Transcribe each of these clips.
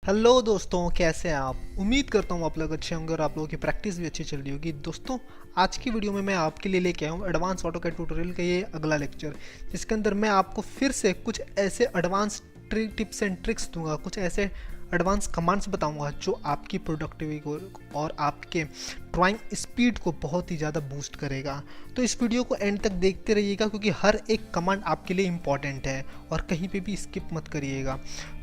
Hello दोस्तों, कैसे हैं आप। उम्मीद करता हूँ आप लोग अच्छे होंगे और आप लोगों की प्रैक्टिस भी अच्छी चल रही होगी। दोस्तों, आज की वीडियो में मैं आपके लिए लेके आया हूँ एडवांस ऑटोकैड ट्यूटोरियल का ये अगला लेक्चर, जिसके अंदर मैं आपको फिर से कुछ ऐसे एडवांस टिप्स एंड ट्रिक्स दूंगा, कुछ ऐसे एडवांस कमांड्स बताऊंगा जो आपकी प्रोडक्टिविटी को और आपके ड्राइंग स्पीड को बहुत ही ज़्यादा बूस्ट करेगा। तो इस वीडियो को एंड तक देखते रहिएगा, क्योंकि हर एक कमांड आपके लिए इम्पॉर्टेंट है और कहीं पे भी स्किप मत करिएगा।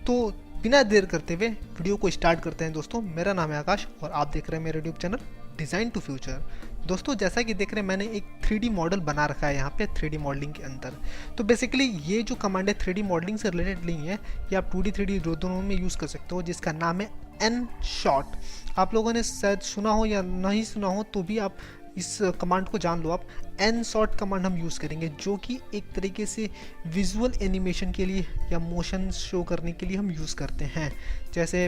तो बिना देर करते हुए वीडियो को स्टार्ट करते हैं। दोस्तों, मेरा नाम है आकाश और आप देख रहे हैं मेरा YouTube channel design to future. दोस्तों, जैसा कि देख रहे हैं, मैंने एक 3D मॉडल बना रखा है यहाँ पे 3D मॉडलिंग के अंदर। तो बेसिकली ये जो कमांड है 3D मॉडलिंग से रिलेटेड नहीं है, ये आप 2D 3D दोनों में यूज़ कर सकते हो, जिसका नाम है एन शॉट। आप लोगों ने शायद सुना हो या नहीं सुना हो, तो भी आप इस कमांड को जान लो। आप एन शॉट कमांड हम यूज़ करेंगे, जो कि एक तरीके से विजुअल एनिमेशन के लिए या मोशन शो करने के लिए हम यूज़ करते हैं। जैसे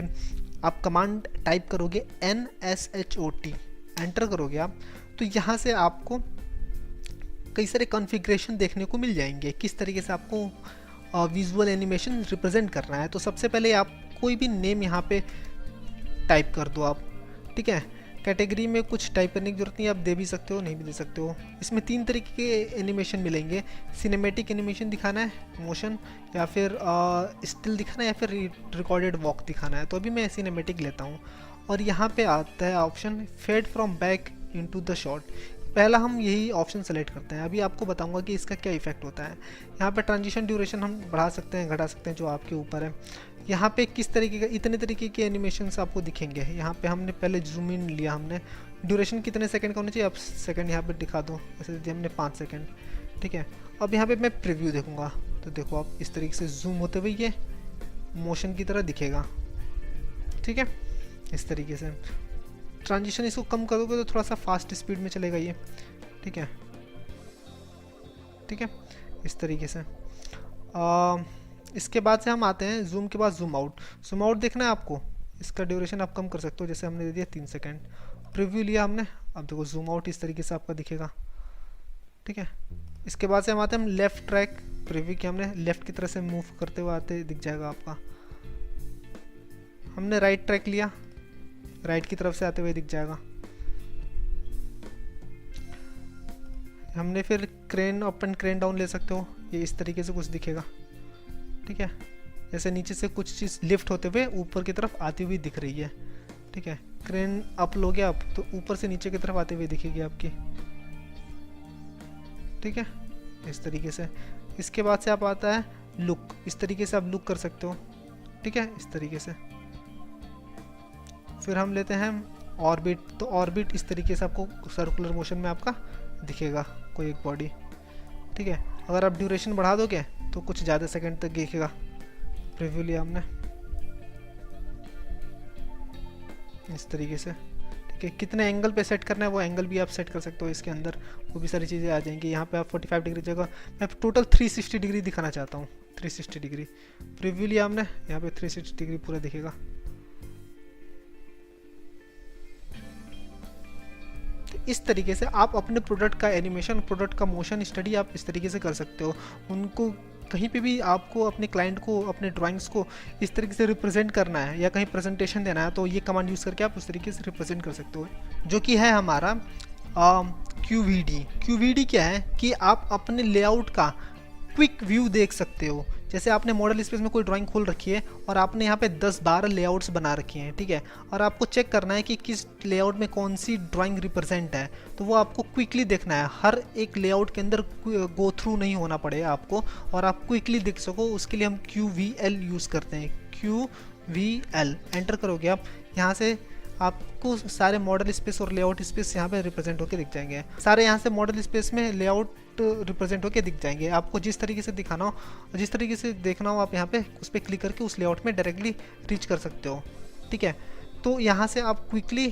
आप कमांड टाइप करोगे NSHOT, एंटर करोगे आप, तो यहाँ से आपको कई सारे कॉन्फ़िगरेशन देखने को मिल जाएंगे, किस तरीके से आपको विजुअल एनिमेशन रिप्रेजेंट करना है। तो सबसे पहले आप कोई भी नेम यहाँ पे टाइप कर दो आप, ठीक है। कैटेगरी में कुछ टाइप करने की जरूरत नहीं, आप दे भी सकते हो, नहीं भी दे सकते हो। इसमें 3 तरीके के एनिमेशन मिलेंगे। सिनेमैटिक एनिमेशन दिखाना है, मोशन, या फिर स्टिल दिखाना है, या फिर रिकॉर्डेड वॉक दिखाना है। तो अभी मैं सिनेमैटिक लेता हूँ और यहाँ पे आता है option fade from back into the shot. पहला हम यही ऑप्शन सेलेक्ट करते हैं। अभी आपको बताऊंगा कि इसका क्या इफेक्ट होता है। यहाँ पे ट्रांजिशन ड्यूरेशन हम बढ़ा सकते हैं, घटा सकते हैं, जो आपके ऊपर है। यहाँ पे किस तरीके का, इतने तरीके के एनिमेशंस आपको दिखेंगे। यहाँ पे हमने पहले जूम इन लिया, हमने ड्यूरेशन कितने सेकंड का होना चाहिए, आप सेकंड यहाँ पे दिखा दो, ऐसे दिया हमने 5 सेकंड, ठीक है। अब यहाँ पे मैं प्रीव्यू देखूंगा, तो देखो आप इस तरीके से जूम होते हुए ये मोशन की तरह दिखेगा, ठीक है, इस तरीके से। ट्रांजिशन इसको कम करोगे तो थोड़ा सा फास्ट स्पीड में चलेगा ये, ठीक है, ठीक है, इस तरीके से। इसके बाद से हम आते हैं जूम के बाद जूम आउट। जूम आउट देखना है आपको, इसका ड्यूरेशन आप कम कर सकते हो, जैसे हमने दे दिया 3 सेकंड। प्रीव्यू लिया हमने, अब देखो जूम आउट इस तरीके से आपका दिखेगा, ठीक है। इसके बाद से हम आते हैं, हम लेफ्ट ट्रैक प्रीव्यू किया हमने, लेफ्ट की तरफ से मूव करते हुए आते दिख जाएगा आपका। हमने राइट ट्रैक लिया, राइट की तरफ से आते हुए दिख जाएगा। हमने फिर crane up and crane down ले सकते हो, ये इस तरीके से कुछ दिखेगा, ठीक है। जैसे नीचे से कुछ चीज़ लिफ्ट होते हुए ऊपर की तरफ आती हुई दिख रही है, ठीक है। क्रेन अप लोगे आप तो ऊपर से नीचे की तरफ आते हुए दिखेगी आपकी, ठीक है, इस तरीके से। इसके बाद से आप आता है लुक, इस तरीके से आप लुक कर सकते हो, ठीक है, इस तरीके से। फिर हम लेते हैं ऑर्बिट, तो ऑर्बिट इस तरीके से आपको सर्कुलर मोशन में आपका दिखेगा कोई एक बॉडी, ठीक है। अगर आप ड्यूरेशन बढ़ा दोगे तो कुछ ज़्यादा सेकंड तक दिखेगा। प्रीव्यू लिया हमने इस तरीके से, ठीक है। कितने एंगल पे सेट करना है वो एंगल भी आप सेट कर सकते हो इसके अंदर, वो भी सारी चीज़ें आ जाएंगी। यहाँ पे आप 45 डिग्री जगह मैं टोटल 360 डिग्री दिखाना चाहता हूँ, 360 डिग्री। प्रीव्यू लिया हमने, यहाँ पे 360 डिग्री पूरा दिखेगा। इस तरीके से आप अपने प्रोडक्ट का एनिमेशन, प्रोडक्ट का मोशन स्टडी आप इस तरीके से कर सकते हो। उनको कहीं पे भी आपको अपने क्लाइंट को, अपने ड्राइंग्स को इस तरीके से रिप्रेजेंट करना है या कहीं प्रेजेंटेशन देना है, तो ये कमांड यूज़ करके आप उस तरीके से रिप्रेजेंट कर सकते हो, जो कि है हमारा QVD। QVD क्या है कि आप अपने लेआउट का क्विक व्यू देख सकते हो। जैसे आपने मॉडल स्पेस में कोई ड्राइंग खोल रखी है और आपने यहाँ पे 10-12 लेआउट्स बना रखी हैं, ठीक है, और आपको चेक करना है कि किस लेआउट में कौन सी ड्राइंग रिप्रेजेंट है, तो वो आपको क्विकली देखना है। हर एक लेआउट के अंदर गो थ्रू नहीं होना पड़ेगा आपको, और आप क्विकली देख सको, उसके लिए हम QVL यूज़ करते हैं। QVL एंटर करोगे आप, यहाँ से आपको सारे मॉडल स्पेस और लेआउट स्पेस यहाँ पे रिप्रेजेंट होकर दिख जाएंगे। सारे यहाँ से मॉडल स्पेस में लेआउट रिप्रेजेंट होकर दिख जाएंगे। आपको जिस तरीके से दिखाना हो, जिस तरीके से देखना हो, आप यहाँ पे उस पर क्लिक करके उस लेआउट में डायरेक्टली रीच कर सकते हो, ठीक है। तो यहाँ से आप क्विकली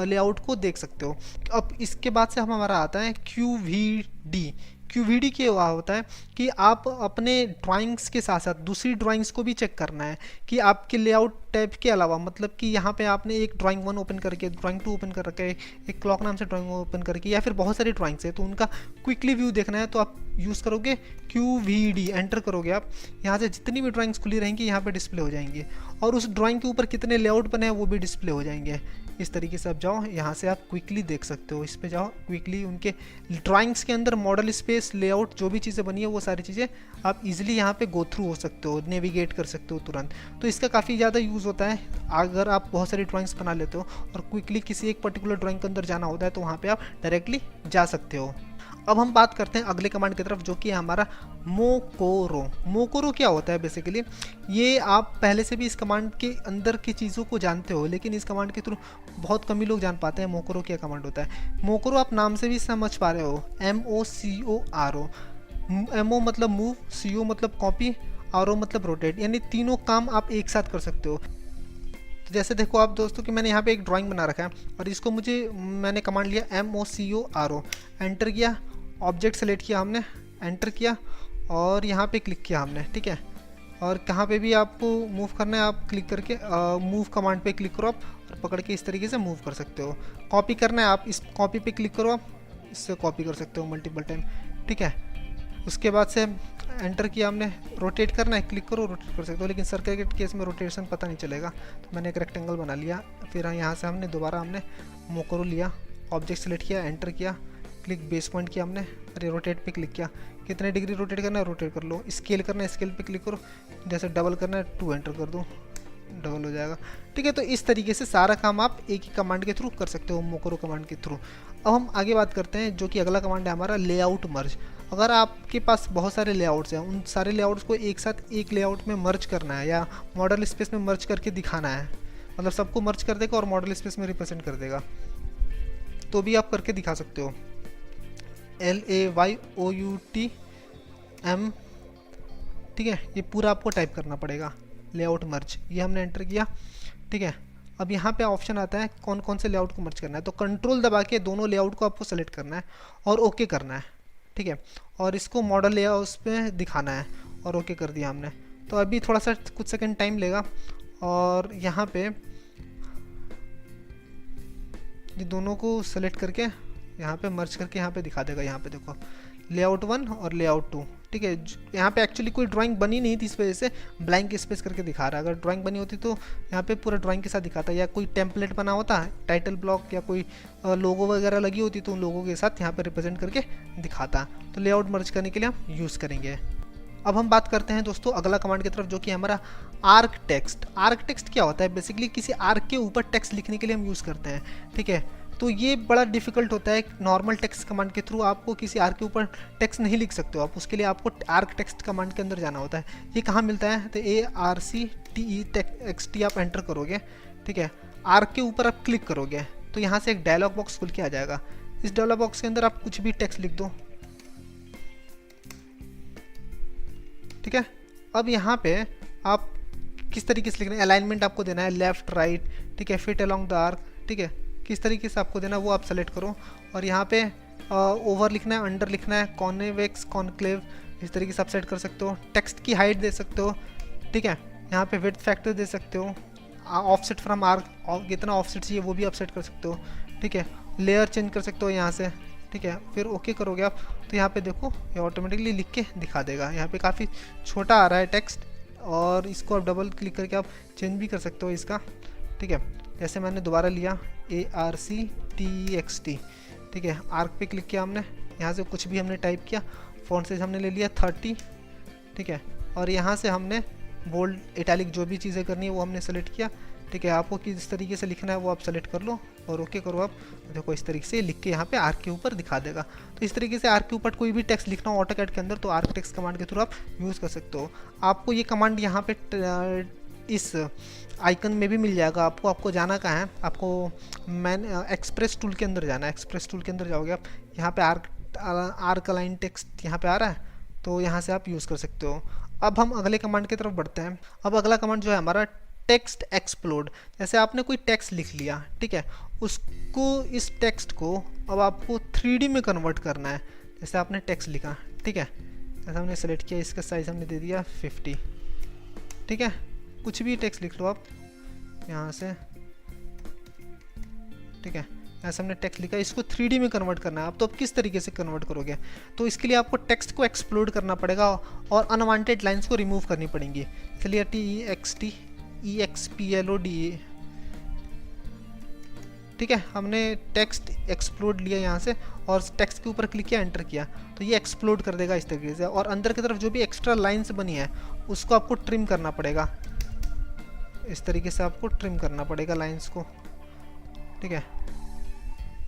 लेआउट को देख सकते हो। अब इसके बाद से हमारा आता है QVD। QVD क्या होता है कि आप अपने ड्राइंग्स के साथ साथ दूसरी ड्राइंग्स को भी चेक करना है कि आपके लेआउट टैब के अलावा, मतलब कि यहाँ पे आपने एक ड्राइंग 1 ओपन करके, ड्राइंग 2 ओपन कर रखे, एक क्लॉक नाम से ड्राइंग ओपन करके, या फिर बहुत सारी ड्राइंग्स है तो उनका क्विकली व्यू देखना है तो आप यूज़ करोगे QVD, एंटर करोगे आप, यहाँ से जितनी भी ड्राइंग्स खुली रहेंगी यहाँ पे डिस्प्ले हो जाएंगी, और उस ड्राइंग के ऊपर कितने लेआउट बने हैं वो भी डिस्प्ले हो जाएंगे। इस तरीके से आप जाओ, यहाँ से आप क्विकली देख सकते हो, इस पे जाओ क्विकली, उनके ड्राइंग्स के अंदर मॉडल स्पेस, लेआउट, जो भी चीज़ें बनी है वो सारी चीज़ें आप इजीली यहाँ पे गो थ्रू हो सकते हो, नेविगेट कर सकते हो तुरंत। तो इसका काफ़ी ज़्यादा यूज़ होता है अगर आप बहुत सारी ड्राइंग्स बना लेते हो और क्विकली किसी एक पर्टिकुलर ड्राइंग के अंदर जाना होता है तो वहाँ पर आप डायरेक्टली जा सकते हो। अब हम बात करते हैं अगले कमांड की तरफ, जो कि है हमारा मोकोरो। मोकोरो क्या होता है बेसिकली, ये आप पहले से भी इस कमांड के अंदर की चीज़ों को जानते हो, लेकिन इस कमांड के थ्रू बहुत कम ही लोग जान पाते हैं मोकोरो क्या कमांड होता है। मोकोरो आप नाम से भी समझ पा रहे हो, MOCORO। MO मतलब मूव, CO मतलब कॉपी, RO मतलब रोटेट, यानी तीनों काम आप एक साथ कर सकते हो। तो जैसे देखो आप दोस्तों कि मैंने यहाँ पे एक ड्राइंग बना रखा है और इसको मैंने कमांड लिया MOCORO, एंटर किया, ऑब्जेक्ट सेलेक्ट किया हमने, एंटर किया और यहाँ पे क्लिक किया हमने, ठीक है। और कहाँ पे भी आपको मूव करना है आप क्लिक करके मूव कमांड पे क्लिक करो आप, और पकड़ के इस तरीके से मूव कर सकते हो। कॉपी करना है आप, इस कॉपी पे क्लिक करो आप, इससे कॉपी कर सकते हो मल्टीपल टाइम, ठीक है। उसके बाद से एंटर किया हमने, रोटेट करना है, क्लिक करो, रोटेट कर सकते हो, लेकिन सर्कल के केस में रोटेशन पता नहीं चलेगा, तो मैंने एक रेक्टेंगल बना लिया। फिर यहाँ से हमने दोबारा मोकोरो लिया, ऑब्जेक्ट सेलेक्ट किया, एंटर किया, क्लिक बेस पॉइंट किया हमने, अरे रोटेट पे क्लिक किया, कितने डिग्री रोटेट करना है रोटेट कर लो, स्केल करना है स्केल पे क्लिक करो, जैसे डबल करना है 2 एंटर कर दो, डबल हो जाएगा, ठीक है। तो इस तरीके से सारा काम आप एक ही कमांड के थ्रू कर सकते हो, मोकोरो कमांड के थ्रू। अब हम आगे बात करते हैं, जो कि अगला कमांड है हमारा लेआउट मर्ज। अगर आपके पास बहुत सारे लेआउट्स हैं, उन सारे लेआउट्स को एक साथ एक लेआउट में मर्ज करना है या मॉडल स्पेस में मर्ज करके दिखाना है, मतलब सबको मर्ज कर देगा और मॉडल स्पेस में रिप्रेजेंट कर देगा, तो भी आप करके दिखा सकते हो। LAYOUTM, ठीक है, ये पूरा आपको टाइप करना पड़ेगा, लेआउट मर्ज, ये हमने एंटर किया, ठीक है। अब यहाँ पे ऑप्शन आता है कौन कौन से लेआउट को मर्ज करना है, तो कंट्रोल दबा के दोनों लेआउट को आपको सेलेक्ट करना है और ओके करना है, ठीक है। और इसको मॉडल लेआउट पे दिखाना है और ओके कर दिया हमने। तो अभी थोड़ा सा कुछ सेकंड टाइम लेगा और यहाँ पे ये दोनों को सेलेक्ट करके यहाँ पे मर्ज करके यहाँ पे दिखा देगा। यहाँ पे देखो लेआउट 1 और लेआउट 2, ठीक है। यहाँ पे एक्चुअली कोई ड्राइंग बनी नहीं थी, इस वजह से ब्लैंक स्पेस करके दिखा रहा है। अगर ड्राइंग बनी होती तो यहाँ पे पूरा ड्राइंग के साथ दिखाता, या कोई टेम्पलेट बना होता, टाइटल ब्लॉक या कोई लोगो वगैरह लगी होती तो उन लोगों के साथ यहाँ पे रिप्रेजेंट करके दिखाता। तो लेआउट मर्ज करने के लिए हम यूज़ करेंगे। अब हम बात करते हैं दोस्तों अगला कमांड की तरफ, जो कि हमारा आर्क टेक्स्ट। आर्क टेक्स्ट क्या होता है, बेसिकली किसी आर्क के ऊपर टेक्स्ट लिखने के लिए हम यूज़ करते हैं, ठीक है। तो ये बड़ा डिफिकल्ट होता है, नॉर्मल टेक्स्ट कमांड के थ्रू आपको किसी आर्क के ऊपर टेक्स्ट नहीं लिख सकते हो आप, उसके लिए आपको आर्क टेक्स्ट कमांड के अंदर जाना होता है। ये कहाँ मिलता है, तो ARCTEXT आप एंटर करोगे, ठीक है। आर्क के ऊपर आप क्लिक करोगे तो यहाँ से एक डायलॉग बॉक्स खुल के आ जाएगा। इस डायलॉग बॉक्स के अंदर आप कुछ भी टेक्स्ट लिख दो, ठीक है। अब यहाँ पे आप किस तरीके से लिखना है, अलाइनमेंट आपको देना है लेफ्ट राइट, ठीक है, फिट अलोंग द आर्क, ठीक है, किस तरीके से आपको देना है वो आप सेलेक्ट करो। और यहाँ पे ओवर लिखना है, अंडर लिखना है, कॉन्वेक्स, कॉन्क्लेव, इस तरीके से आप सेट कर सकते हो। टेक्स्ट की हाइट दे सकते हो, ठीक है। यहाँ पे विड्थ फैक्टर दे सकते हो, ऑफसेट फ्रॉम आर्क, कितना ऑफसेट चाहिए वो भी आप सेट कर सकते हो, ठीक है। लेयर चेंज कर सकते हो यहाँ से, ठीक है। फिर ओके करोगे आप तो यहाँ पे देखो ये ऑटोमेटिकली लिख के दिखा देगा। यहाँ पे काफ़ी छोटा आ रहा है टेक्स्ट, और इसको आप डबल क्लिक करके आप चेंज भी कर सकते हो इसका, ठीक है। जैसे मैंने दोबारा लिया ARCTEXT, ठीक है, आर्क पे क्लिक किया हमने, यहाँ से कुछ भी हमने टाइप किया, फॉन्ट साइज हमने ले लिया 30, ठीक है। और यहाँ से हमने बोल्ड, इटैलिक, जो भी चीज़ें करनी है वो हमने सेलेक्ट किया, ठीक है। आपको किस तरीके से लिखना है वो आप सेलेक्ट कर लो और ओके करो। आप देखो इस तरीके से लिख के यहाँ पे आर्क के ऊपर दिखा देगा। तो इस तरीके से आर्क के ऊपर कोई भी टेक्स्ट लिखना हो ऑटोकैड के अंदर तो आर्क टेक्स्ट कमांड के थ्रू आप यूज़ कर सकते हो। आपको ये कमांड यहाँ पे इस आइकन में भी मिल जाएगा। आपको जाना कहाँ है, आपको एक्सप्रेस टूल के अंदर जाना है। एक्सप्रेस टूल के अंदर जाओगे आप, यहाँ पे आर्क अलाइन टेक्स्ट यहाँ पे आ रहा है, तो यहाँ से आप यूज़ कर सकते हो। अब हम अगले कमांड की तरफ बढ़ते हैं। अब अगला कमांड जो है हमारा टेक्स्ट एक्सप्लोड। जैसे आपने कोई टेक्स्ट लिख लिया, ठीक है, उसको, इस टेक्स्ट को अब आपको 3D में कन्वर्ट करना है। जैसे आपने टेक्स्ट लिखा, ठीक है, जैसे हमने सेलेक्ट किया, इसका साइज हमने दे दिया 50, ठीक है। कुछ भी टेक्स्ट लिख लो आप, यहाँ से, ठीक है। ऐसा हमने टेक्स्ट लिखा, इसको 3D में कन्वर्ट करना है। अब तो आप किस तरीके से कन्वर्ट करोगे, तो इसके लिए आपको टेक्स्ट को एक्सप्लोड करना पड़ेगा और अनवांटेड लाइंस को रिमूव करनी पड़ेंगी। चलिए TEXTEXPLOD, ठीक है। हमने टेक्स्ट एक्सप्लोड लिया यहाँ से और टेक्स्ट के ऊपर क्लिक किया, एंटर किया, तो ये एक्सप्लोड कर देगा इस तरीके से। और अंदर की तरफ जो भी एक्स्ट्रा लाइंस बनी है उसको आपको ट्रिम करना पड़ेगा। इस तरीके से आपको ट्रिम करना पड़ेगा लाइंस को, ठीक है।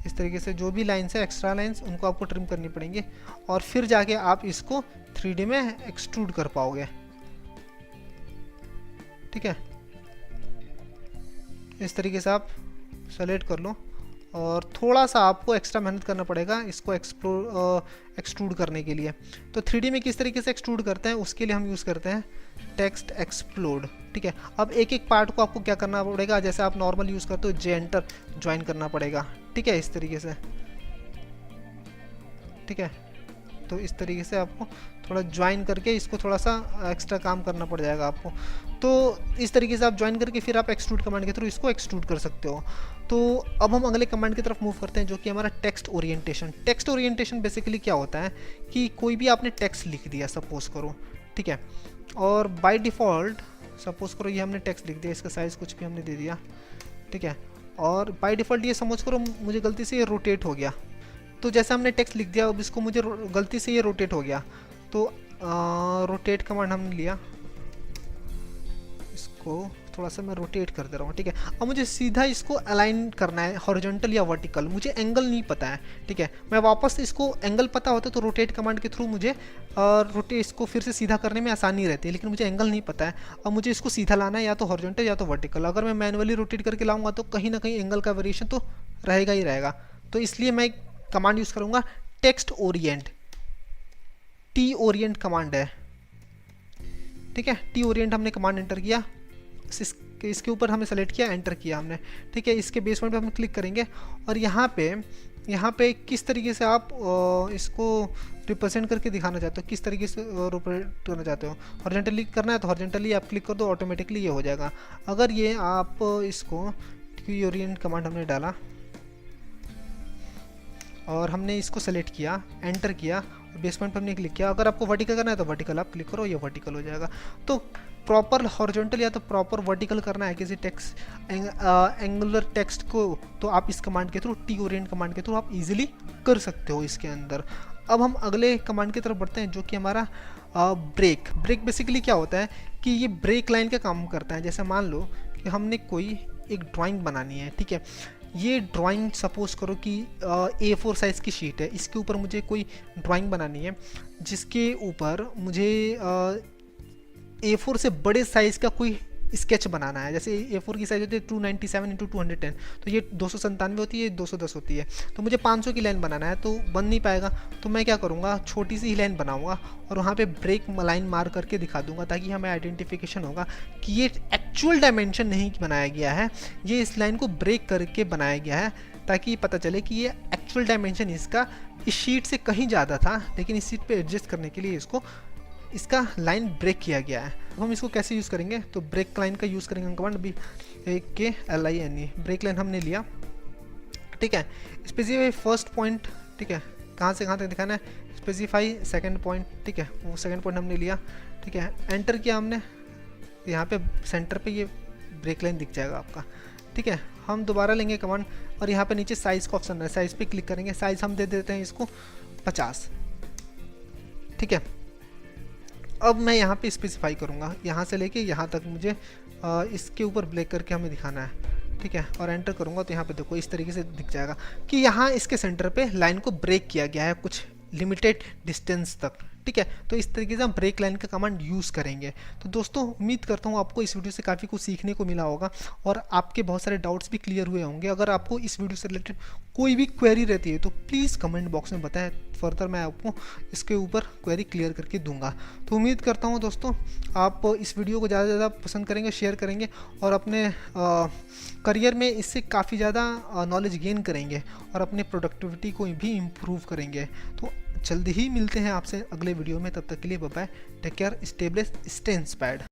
इस तरीके से जो भी लाइंस है एक्स्ट्रा लाइंस उनको आपको ट्रिम करनी पड़ेंगी और फिर जाके आप इसको 3D में एक्सट्रूड कर पाओगे, ठीक है। इस तरीके से आप सेलेक्ट कर लो और थोड़ा सा आपको एक्स्ट्रा मेहनत करना पड़ेगा इसको एक्सट्रूड करने के लिए। तो 3D में किस तरीके से एक्सट्रूड करते हैं उसके लिए हम यूज़ करते हैं टेक्स्ट एक्सप्लोड, ठीक है। अब एक एक पार्ट को आपको क्या करना पड़ेगा, जैसे आप नॉर्मल यूज़ करते हो जे एंटर ज्वाइन करना पड़ेगा, ठीक है, इस तरीके से, ठीक है। तो इस तरीके से आपको थोड़ा ज्वाइन करके इसको थोड़ा सा एक्स्ट्रा काम करना पड़ जाएगा आपको। तो इस तरीके से आप ज्वाइन करके फिर आप एक्सट्रूड कमांड के थ्रू इसको एक्सट्रूड कर सकते हो। तो अब हम अगले कमांड की तरफ मूव करते हैं जो कि हमारा text orientation. Text orientation basically क्या होता है कि कोई भी आपने टेक्स्ट लिख दिया सपोज करो, ठीक है, और बाय डिफ़ॉल्ट सपोज करो ये हमने टेक्स्ट लिख दिया, इसका साइज़ कुछ भी हमने दे दिया, ठीक है, और बाय डिफ़ॉल्ट ये समझ करो मुझे गलती से ये रोटेट हो गया। तो जैसे हमने टेक्स्ट लिख दिया अब इसको मुझे गलती से ये रोटेट हो गया, तो रोटेट कमांड हमने लिया, इसको थोड़ा सा मैं रोटेट कर दे रहा हूँ, ठीक है। अब मुझे सीधा इसको अलाइन करना है हॉरिजॉन्टल या वर्टिकल, मुझे एंगल नहीं पता है, ठीक है। मैं वापस इसको एंगल पता होता तो रोटेट कमांड के थ्रू मुझे रोटेट इसको फिर से सीधा करने में आसानी रहती है, लेकिन मुझे एंगल नहीं पता है। अब मुझे इसको सीधा लाना है या तो हॉरिजॉन्टल या तो वर्टिकल। अगर मैं मैनुअली रोटेट करके लाऊंगा तो कहीं ना कहीं एंगल का वेरिएशन तो रहेगा ही रहेगा। तो इसलिए मैं कमांड यूज़ करूँगा text Orient, T Orient command है, ठीक है। टी ओरिएंट हमने कमांड एंटर किया, इसके ऊपर हमने सेलेक्ट किया, एंटर किया हमने, ठीक है। इसके बेस पॉइंट पे हम क्लिक करेंगे और यहाँ पे किस तरीके से आप इसको रिप्रेजेंट करके दिखाना चाहते हो, किस तरीके से रिप्रेजेंट करना चाहते हो। हॉरिजॉन्टली करना है तो हॉरिजॉन्टली आप क्लिक कर दो, ऑटोमेटिकली ये हो जाएगा। अगर ये आप इसको टी ओरिएंट कमांड हमने डाला और हमने इसको सेलेक्ट किया, एंटर किया और बेस पॉइंट पर हमने क्लिक किया। अगर आपको वर्टिकल करना है तो वर्टिकल आप क्लिक करो, ये वर्टिकल हो जाएगा। तो प्रॉपर हॉरिजॉन्टल या तो प्रॉपर वर्टिकल करना है किसी टेक्स्ट एंगुलर टेक्स्ट को, तो आप इस कमांड के थ्रू टी ओरिएंट कमांड के थ्रू आप इजीली कर सकते हो इसके अंदर। अब हम अगले कमांड की तरफ बढ़ते हैं जो कि हमारा ब्रेक। ब्रेक बेसिकली क्या होता है कि ये ब्रेक लाइन का काम करता है। जैसे मान लो कि हमने कोई एक ड्राइंग बनानी है, ठीक है। ये ड्राइंग सपोज करो कि A4 साइज़ की शीट है, इसके ऊपर मुझे कोई ड्राइंग बनानी है जिसके ऊपर मुझे A4 से बड़े साइज़ का कोई स्केच बनाना है। जैसे A4 की साइज़ होती है 297x210, तो ये 297 होती है, 210 होती है। तो मुझे 500 की लाइन बनाना है तो बन नहीं पाएगा, तो मैं क्या करूँगा छोटी सी ही लाइन बनाऊँगा और वहाँ पे ब्रेक लाइन मार करके दिखा दूँगा ताकि हमें आइडेंटिफिकेशन होगा कि ये एक्चुअल डायमेंशन नहीं बनाया गया है, ये इस लाइन को ब्रेक करके बनाया गया है, ताकि पता चले कि ये एक्चुअल डायमेंशन इसका इस शीट से कहीं ज़्यादा था, लेकिन इस शीट पे एडजस्ट करने के लिए इसका लाइन ब्रेक किया गया है। अब हम इसको कैसे यूज़ करेंगे, तो ब्रेक लाइन का यूज़ करेंगे कमांड BREAKLINE, ब्रेक लाइन हमने लिया, ठीक है। स्पेसिफाई फर्स्ट पॉइंट, ठीक है, कहाँ से कहाँ तक दिखाना है, स्पेसिफाई सेकंड पॉइंट, ठीक है, वो सेकंड पॉइंट हमने लिया, ठीक है, एंटर किया हमने। यहाँ पे सेंटर पे ये ब्रेक लाइन दिख जाएगा आपका, ठीक है। हम दोबारा लेंगे कमांड और यहाँ पे नीचे साइज़ का ऑप्शन है, साइज़ पे क्लिक करेंगे, साइज़ हम दे देते हैं इसको 50, ठीक है। अब मैं यहाँ पे स्पेसिफाई करूँगा, यहाँ से लेके यहाँ तक मुझे इसके ऊपर ब्लैक करके हमें दिखाना है, ठीक है, और एंटर करूँगा तो यहाँ पे देखो इस तरीके से दिख जाएगा कि यहाँ इसके सेंटर पे लाइन को ब्रेक किया गया है कुछ लिमिटेड डिस्टेंस तक, ठीक है। तो इस तरीके से हम ब्रेक लाइन का कमांड यूज़ करेंगे। तो दोस्तों उम्मीद करता हूँ आपको इस वीडियो से काफ़ी कुछ सीखने को मिला होगा और आपके बहुत सारे डाउट्स भी क्लियर हुए होंगे। अगर आपको इस वीडियो से रिलेटेड कोई भी क्वेरी रहती है तो प्लीज़ कमेंट बॉक्स में बताएं, फर्दर मैं आपको इसके ऊपर क्वेरी क्लियर करके दूंगा। तो उम्मीद करता हूँ दोस्तों आप इस वीडियो को ज़्यादा से ज़्यादा पसंद करेंगे, शेयर करेंगे और अपने करियर में इससे काफ़ी ज़्यादा नॉलेज गेन करेंगे और अपने प्रोडक्टिविटी को भी इम्प्रूव करेंगे। तो जल्दी ही मिलते हैं आपसे अगले वीडियो में, तब तक के लिए bye bye, take care, stay blessed, stay inspired.